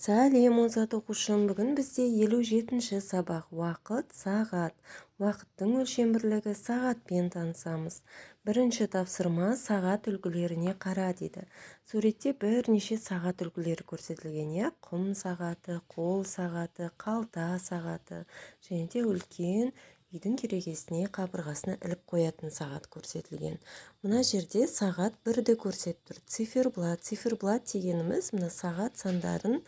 Сәлем озат оқушым, бүгін бізде 57-ші сабақ уақыт, сағат. Уақыттың өлшем бірлігі сағатпен танысамыз. Бірінші тапсырма сағат үлгілеріне қара дейді. Суретте бірнеше сағат үлгілері көрсетілген, иә? Құм сағаты, қол сағаты, қалта сағаты және де үлкен үйдің керегесіне қабырғасына іліп қоятын сағат көрсетілген. Мына жерде сағат бірді көрсетіп тұр. Циферблат дегеніміз мына сағат сандарын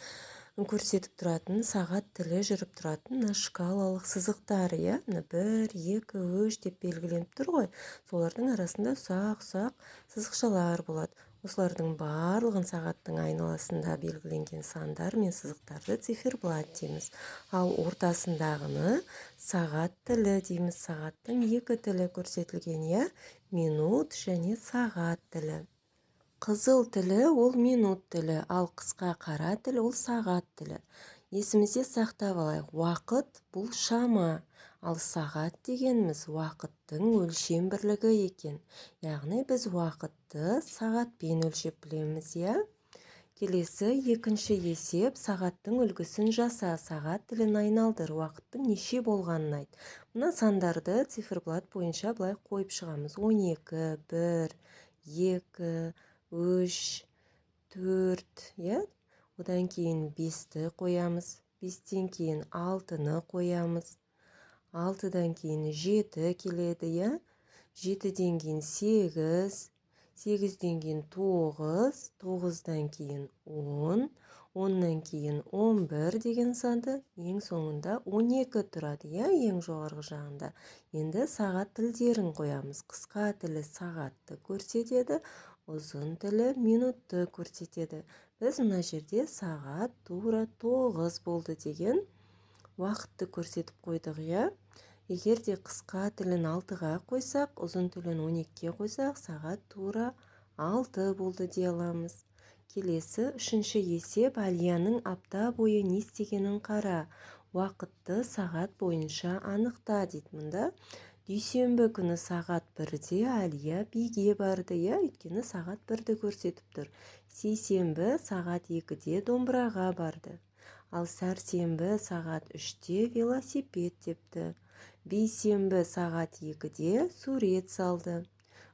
көрсетіп тұратын, сағат тілі жүріп тұратын шкалалық сызықтар, иә? 1, 2, 3 деп белгіленіп тұр ғой. Солардың арасында ұсақ-ұсақ сызықшалар болады. Осылардың барлығын сағаттың айналасында белгіленген сандар мен сызықтарды циферблат дейміз. Ал ортасындағыны сағат тілі дейміз. Сағаттың екі тілі көрсетілген, иә? Минут және сағат тілі. Қызыл тілі ол минут тілі, ал қысқа қара тіл ол сағат тілі. Есімізде сақтап алайық, уақыт бұл шама, ал сағат дегеніміз уақыттың өлшем бірлігі екен. Яғни біз уақытты сағатпен өлшеп білеміз, иә? Келесі екінші есеп, сағаттың үлгісін жаса, сағат тілін айналдыр, уақыттың неше болғанын айт. Мына сандарды циферблат бойынша былай қойып шығамыз. 12, 1, 2, 3, 4, иә? Одан кейін 5-ті қоямыз. 5-тен кейін 6-ны қоямыз. 6-дан кейін 7 келеді, иә? 7-ден кейін 8, 8-ден кейін 9, 9-дан кейін 10, 10-нан кейін 11 деген санды, ең соңында 12 тұрады, иә? Ең жоғарғы жағында. Енді сағат тілдерін қоямыз. Қысқа тілі сағатты көрсетеді, ұзын тілі минутты көрсетеді. Біз мына жерде сағат тура 9 болды деген уақытты көрсетіп қойдық, иә? Егер де қысқа тілін 6-ға қойсақ, ұзын тілін 12-ге қойсақ, сағат тура 6 болды дей аламыз. Келесі үшінші есеп, Әлияның апта бойы не істегенін қара. Уақытты сағат бойынша анықта дейді. Мұнда дүйсенбі күні сағат 1-де Әлия биге барды, иә? Өйткені сағат 1-ді көрсетіп тұр. Сейсенбі сағат 2-де домбыраға барды. Ал сәрсенбі сағат 3-де велосипед тепті. Бейсенбі сағат 2-де сурет салды.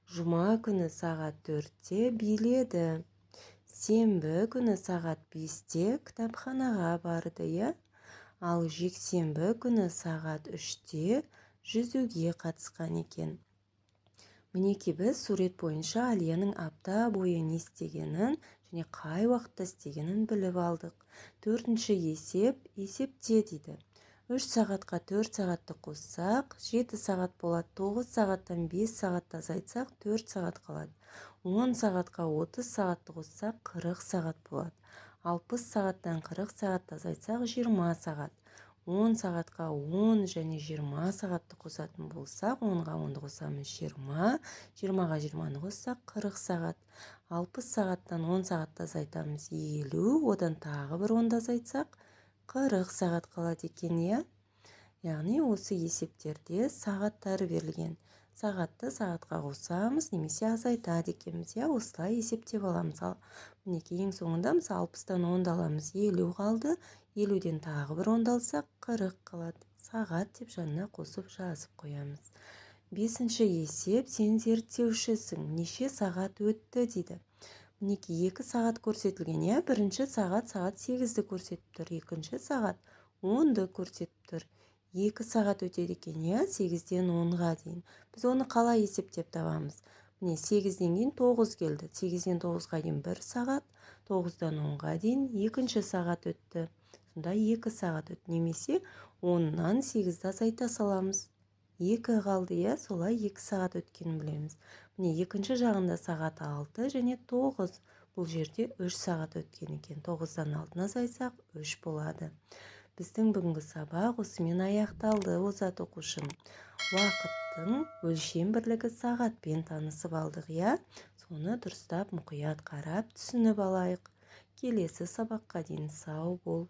Жұма күні сағат 4-де биледі. Сенбі күні сағат 5-де кітапханаға барды, иә? Ал жексенбі күні сағат 3-де жүзуге қатысқан екен. Мінеки біз сурет бойынша Әлияның апта бойы не істегенін және қай уақытта істегенін біліп алдық. Төртінші есеп, есепте дейді. 3 сағатқа 4 сағатты қоссақ, 7 сағат болады. 9 сағаттан 5 сағатты азайтсақ, 4 сағат қалады. 10 сағатқа 30 сағатты қоссақ, 40 сағат болады. 60 сағаттан 40 сағатты азайтсақ, 20 сағат. 10 сағатқа 10 және 20 сағатты қосатын болсақ, 10-ға 10-ды қосамыз 20, 20-ға 20-ны қоссақ 40 сағат. 60 сағаттан 10 сағатты азайтамыз 50, одан тағы бір 10-ды азайтсақ 40 сағат қалады екен, иә? Яғни осы есептерде сағаттар берілген. Сағатты сағатқа қосамыз, немесе азайтады екенбіз, иә? Осылай есептеп аламыз. Мінекей ең соңында 60-тан 10-ды аламыз, 50 қалды. 50-ден тағы бір 10-ды алсақ 40 қалады. Сағат деп жанына қосып жазып қоямыз. Бесінші есеп, сен зерттеушісің, неше сағат өтті дейді. Мінекей 2 сағат көрсетілген, иә? Бірінші сағат 8-ді көрсетіп тұр, екінші сағат 10-ды көрсетіп тұр. 2 сағат өтеді екен, иә? 8-ден 10-ға дейін. Біз оны қалай есептеп табамыз? Міне 8-ден кейін 9 келді. 8-ден 9-ға дейін 1 сағат, 9-дан 10-ға дейін екінші сағат өтті. Сонда 2 сағат өтті. Немесе 10-нан 8-ді азайта саламыз. 2 қалды, иә? Солай 2 сағат өткенін білеміз. Міне екінші жағында сағат 6 және 9. Бұл жерде 3 сағат өткен екен. 9-дан 6-ны азайтсақ 3 болады. Біздің бүгінгі сабақ осымен аяқталды, озат оқушым. Уақыттың өлшем бірлігі сағатпен танысып алдық, иә? Соны дұрыстап мұқият қарап түсініп алайық. Келесі сабаққа дейін сау бол.